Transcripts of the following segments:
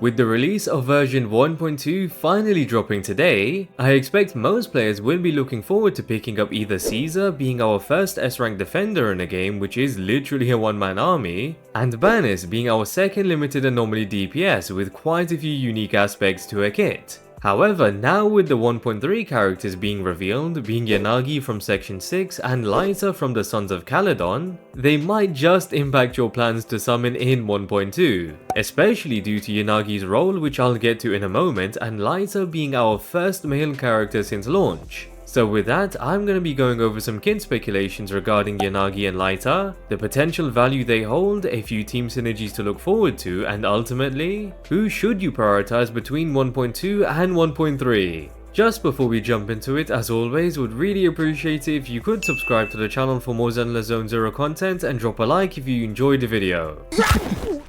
With the release of version 1.2 finally dropping today, I expect most players will be looking forward to picking up either Caesar being our first S-rank defender in a game which is literally a one-man army, and Banis being our second limited anomaly DPS with quite a few unique aspects to her kit. However, now with the 1.3 characters being revealed, being Yanagi from Section 6 and Lyta from the Sons of Caledon, they might just impact your plans to summon in 1.2, especially due to Yanagi's role, which I'll get to in a moment, and Lyta being our first male character since launch. So with that, I'm going to be going over some kit speculations regarding Yanagi and Lyta, the potential value they hold, a few team synergies to look forward to, and ultimately, who should you prioritize between 1.2 and 1.3. Just before we jump into it, as always, would really appreciate it if you could subscribe to the channel for more ZenlessZoneZero content and drop a like if you enjoyed the video.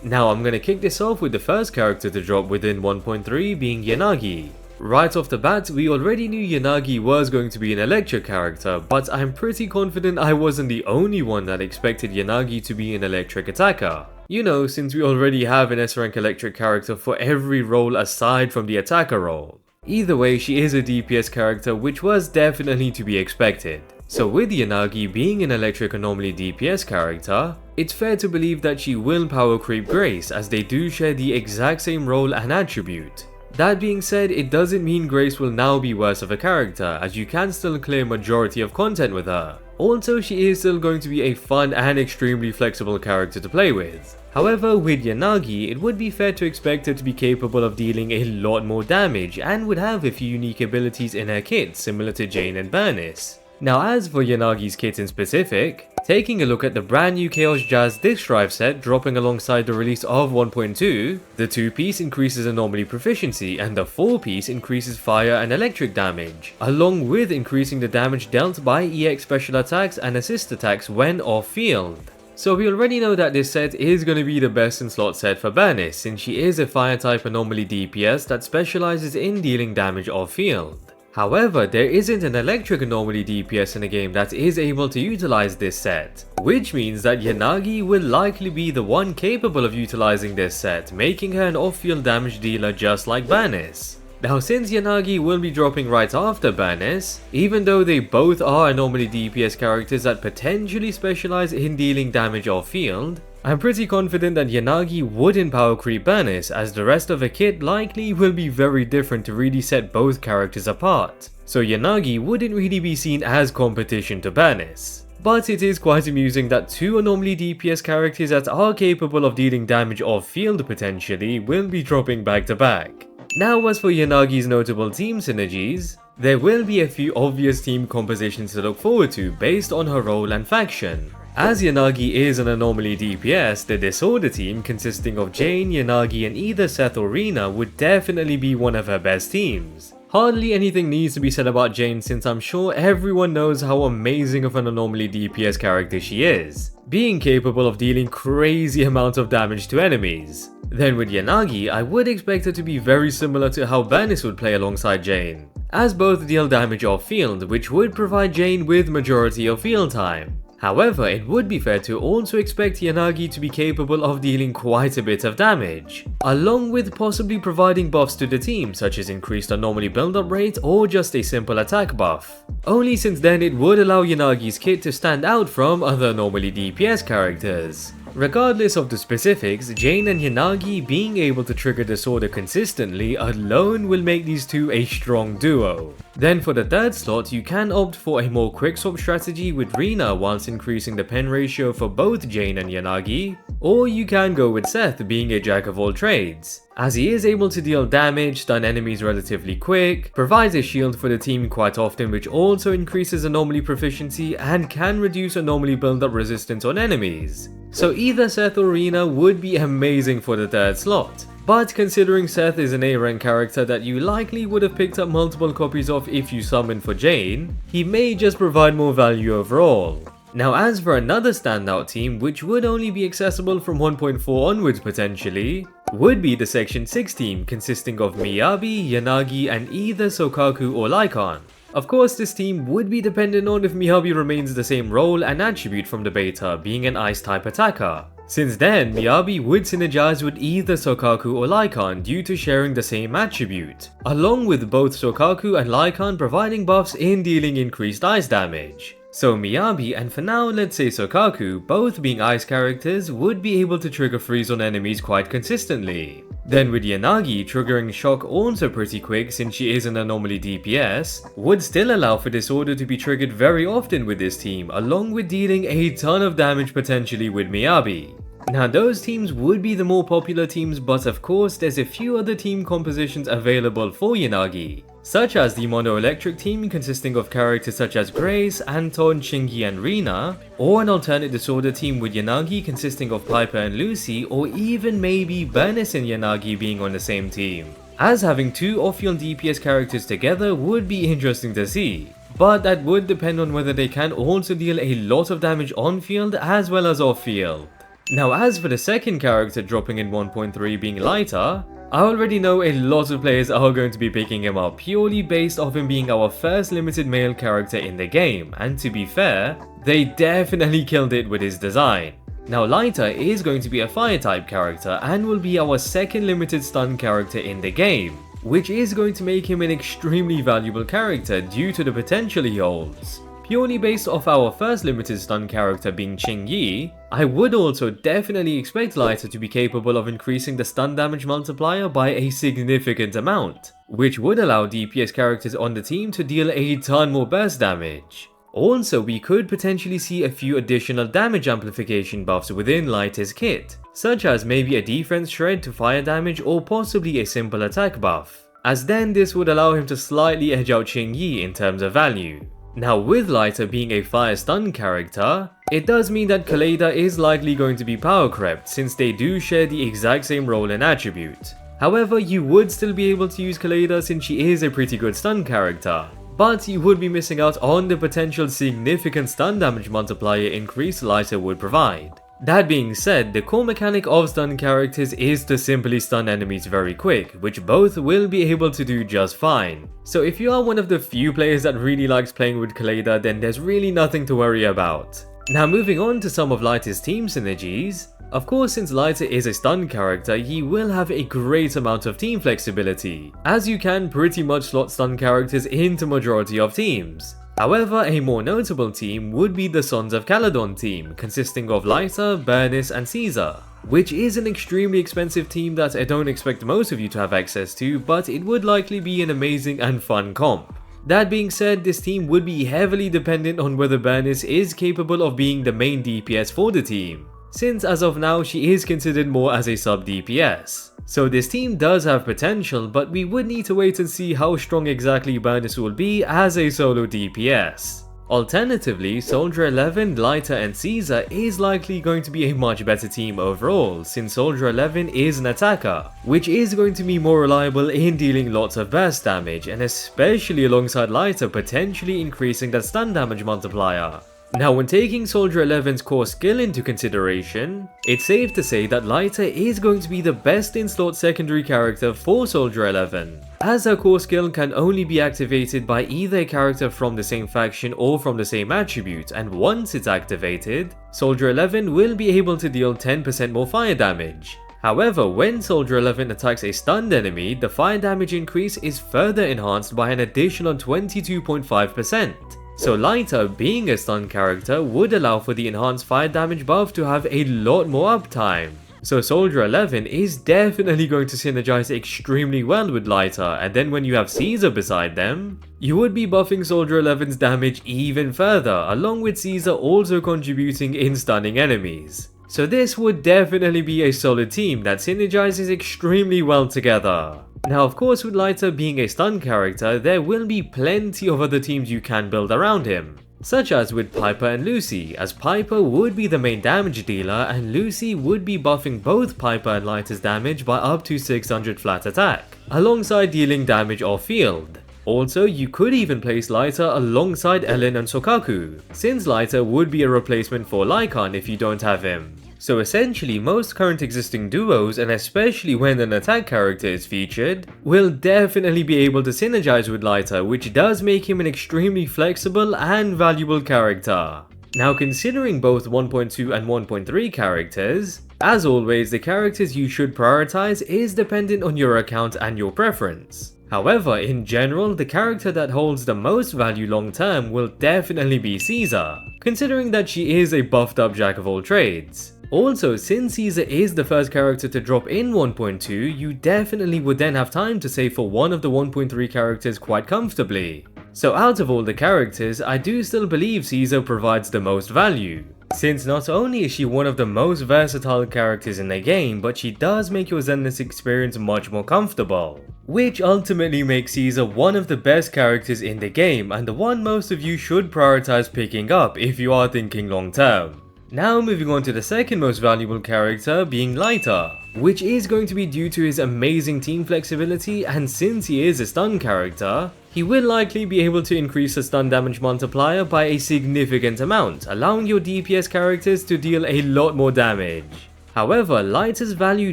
Now I'm going to kick this off with the first character to drop within 1.3 being Yanagi. Right off the bat, we already knew Yanagi was going to be an electric character, but I'm pretty confident I wasn't the only one that expected Yanagi to be an electric attacker. You know, since we already have an S-rank electric character for every role aside from the attacker role. Either way, she is a DPS character, which was definitely to be expected. So with Yanagi being an electric anomaly DPS character, it's fair to believe that she will power creep Grace, as they do share the exact same role and attribute. That being said, it doesn't mean Grace will now be worse of a character, as you can still clear majority of content with her. Also, she is still going to be a fun and extremely flexible character to play with. However, with Yanagi, it would be fair to expect her to be capable of dealing a lot more damage and would have a few unique abilities in her kit similar to Jane and Bernice. Now as for Yanagi's kit in specific, taking a look at the brand new Chaos Jazz Disc Drive set dropping alongside the release of 1.2, the 2-piece increases anomaly proficiency and the 4-piece increases fire and electric damage, along with increasing the damage dealt by EX special attacks and assist attacks when off field. So we already know that this set is going to be the best in slot set for Bernice, since she is a fire type anomaly DPS that specializes in dealing damage off field. However, there isn't an electric anomaly DPS in the game that is able to utilize this set, which means that Yanagi will likely be the one capable of utilizing this set, making her an off-field damage dealer just like Bernice. Now since Yanagi will be dropping right after Bernice, even though they both are anomaly DPS characters that potentially specialize in dealing damage off-field, I'm pretty confident that Yanagi wouldn't power creep Bernice, as the rest of the kit likely will be very different to really set both characters apart. So Yanagi wouldn't really be seen as competition to Bernice. But it is quite amusing that two anomaly DPS characters that are capable of dealing damage off-field potentially will be dropping back to back. Now as for Yanagi's notable team synergies, there will be a few obvious team compositions to look forward to based on her role and faction. As Yanagi is an anomaly DPS, the Disorder team consisting of Jane, Yanagi and either Seth or Rina would definitely be one of her best teams. Hardly anything needs to be said about Jane, since I'm sure everyone knows how amazing of an anomaly DPS character she is, being capable of dealing crazy amounts of damage to enemies. Then with Yanagi, I would expect her to be very similar to how Bernice would play alongside Jane, as both deal damage off field, which would provide Jane with majority of field time. However, it would be fair to also expect Yanagi to be capable of dealing quite a bit of damage, along with possibly providing buffs to the team such as increased anomaly build-up rate or just a simple attack buff. Only since then it would allow Yanagi's kit to stand out from other anomaly DPS characters. Regardless of the specifics, Jane and Yanagi being able to trigger Disorder consistently alone will make these two a strong duo. Then for the third slot, you can opt for a more quickswap strategy with Rina whilst increasing the pen ratio for both Jane and Yanagi, or you can go with Seth being a jack of all trades, as he is able to deal damage, stun enemies relatively quick, provides a shield for the team quite often which also increases anomaly proficiency and can reduce anomaly build-up resistance on enemies. So either Seth or Rina would be amazing for the third slot. But considering Seth is an A-rank character that you likely would have picked up multiple copies of if you summoned for Jane, he may just provide more value overall. Now as for another standout team which would only be accessible from 1.4 onwards potentially, would be the Section 6 team consisting of Miyabi, Yanagi and either Sokaku or Lycon. Of course, this team would be dependent on if Miyabi remains the same role and attribute from the beta, being an ice type attacker. Since then, Miyabi would synergize with either Sokaku or Lycan due to sharing the same attribute, along with both Sokaku and Lycan providing buffs in dealing increased ice damage. So Miyabi and for now let's say Sokaku, both being ice characters, would be able to trigger freeze on enemies quite consistently. Then with Yanagi triggering shock also pretty quick since she is an anomaly DPS, would still allow for disorder to be triggered very often with this team, along with dealing a ton of damage potentially with Miyabi. Now those teams would be the more popular teams, but of course there's a few other team compositions available for Yanagi, such as the Mono Electric team consisting of characters such as Grace, Anton, Changli and Rina, or an alternate disorder team with Yanagi consisting of Piper and Lucy, or even maybe Bernice and Yanagi being on the same team, as having two off-field DPS characters together would be interesting to see. But that would depend on whether they can also deal a lot of damage on-field as well as off-field. Now as for the second character dropping in 1.3 being Lighter, I already know a lot of players are going to be picking him up purely based off him being our first limited male character in the game, and to be fair, they definitely killed it with his design. Now Lighter is going to be a fire type character and will be our second limited stun character in the game, which is going to make him an extremely valuable character due to the potential he holds. Purely based off our first limited stun character being Changli, I would also definitely expect Lighter to be capable of increasing the stun damage multiplier by a significant amount, which would allow DPS characters on the team to deal a ton more burst damage. Also, we could potentially see a few additional damage amplification buffs within Lighter's kit, such as maybe a defense shred to fire damage or possibly a simple attack buff, as then this would allow him to slightly edge out Changli in terms of value. Now with Lighter being a fire stun character, it does mean that Kaleda is likely going to be power crept since they do share the exact same role and attribute. However, you would still be able to use Kaleda since she is a pretty good stun character, but you would be missing out on the potential significant stun damage multiplier increase Lighter would provide. That being said, the core mechanic of stun characters is to simply stun enemies very quick, which both will be able to do just fine. So if you are one of the few players that really likes playing with Kaleda, then there's really nothing to worry about. Now moving on to some of Lighter's team synergies. Of course, since Lighter is a stun character, he will have a great amount of team flexibility, as you can pretty much slot stun characters into majority of teams. However, a more notable team would be the Sons of Caledon team, consisting of Lighter, Bernice and Caesar, which is an extremely expensive team that I don't expect most of you to have access to, but it would likely be an amazing and fun comp. That being said, this team would be heavily dependent on whether Bernice is capable of being the main DPS for the team, since as of now she is considered more as a sub DPS. So this team does have potential, but we would need to wait and see how strong exactly Bernice will be as a solo DPS. Alternatively, Soldier 11, Lighter and Caesar is likely going to be a much better team overall, since Soldier 11 is an attacker, which is going to be more reliable in dealing lots of burst damage, and especially alongside Lighter potentially increasing that stun damage multiplier. Now when taking Soldier 11's core skill into consideration, it's safe to say that Lighter is going to be the best in-slot secondary character for Soldier 11, as her core skill can only be activated by either a character from the same faction or from the same attribute, and once it's activated, Soldier 11 will be able to deal 10% more fire damage. However, when Soldier 11 attacks a stunned enemy, the fire damage increase is further enhanced by an additional 22.5%. So Lighter, being a stun character, would allow for the enhanced fire damage buff to have a lot more uptime. So Soldier 11 is definitely going to synergize extremely well with Lighter, and then when you have Caesar beside them, you would be buffing Soldier 11's damage even further, along with Caesar also contributing in stunning enemies. So this would definitely be a solid team that synergizes extremely well together. Now of course, with Lighter being a stun character, there will be plenty of other teams you can build around him, such as with Piper and Lucy, as Piper would be the main damage dealer and Lucy would be buffing both Piper and Lighter's damage by up to 600 flat attack, alongside dealing damage off field. Also, you could even place Lighter alongside Ellen and Sokaku, since Lighter would be a replacement for Lycan if you don't have him. So essentially, most current existing duos, and especially when an attack character is featured, will definitely be able to synergize with Lighter, which does make him an extremely flexible and valuable character. Now considering both 1.2 and 1.3 characters, as always the characters you should prioritize is dependent on your account and your preference. However, in general, the character that holds the most value long term will definitely be Caesar, considering that she is a buffed up jack of all trades. Also, since Caesar is the first character to drop in 1.2, you definitely would then have time to save for one of the 1.3 characters quite comfortably. So out of all the characters, I do still believe Caesar provides the most value, since not only is she one of the most versatile characters in the game, but she does make your Zenless experience much more comfortable, which ultimately makes Caesar one of the best characters in the game and the one most of you should prioritize picking up if you are thinking long term. Now moving on to the second most valuable character, being Lighter, which is going to be due to his amazing team flexibility, and since he is a stun character, he will likely be able to increase the stun damage multiplier by a significant amount, allowing your DPS characters to deal a lot more damage. However, Lighter's value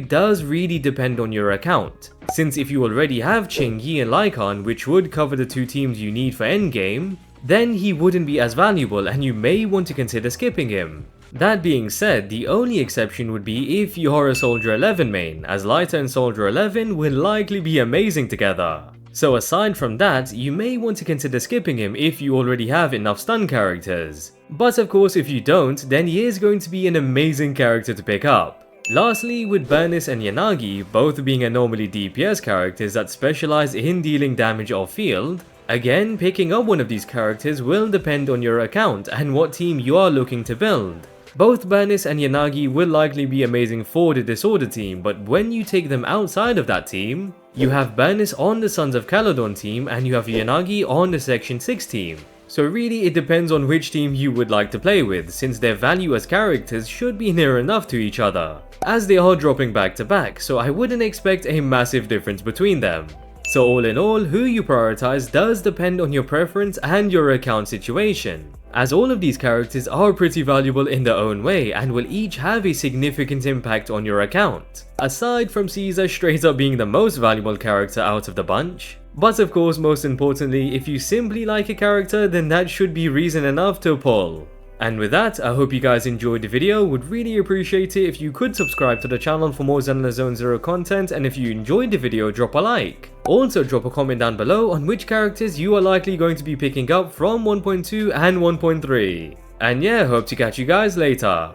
does really depend on your account, since if you already have Changli and Lycan, which would cover the two teams you need for endgame, then he wouldn't be as valuable and you may want to consider skipping him. That being said, the only exception would be if you're a Soldier 11 main, as Lighter and Soldier 11 will likely be amazing together. So aside from that, you may want to consider skipping him if you already have enough stun characters. But of course if you don't, then he is going to be an amazing character to pick up. Lastly, with Bernice and Yanagi both being anomaly DPS characters that specialize in dealing damage off field, again picking up one of these characters will depend on your account and what team you are looking to build. Both Bernice and Yanagi will likely be amazing for the Disorder team, but when you take them outside of that team, you have Bernice on the Sons of Caledon team and you have Yanagi on the Section 6 team. So really it depends on which team you would like to play with, since their value as characters should be near enough to each other, as they are dropping back to back, so I wouldn't expect a massive difference between them. So all in all, who you prioritize does depend on your preference and your account situation, as all of these characters are pretty valuable in their own way and will each have a significant impact on your account, aside from Caesar straight up being the most valuable character out of the bunch. But of course, most importantly, if you simply like a character, then that should be reason enough to pull. And with that, I hope you guys enjoyed the video. Would really appreciate it if you could subscribe to the channel for more ZenlessZoneZero content, and if you enjoyed the video, drop a like. Also drop a comment down below on which characters you are likely going to be picking up from 1.2 and 1.3. And yeah, hope to catch you guys later.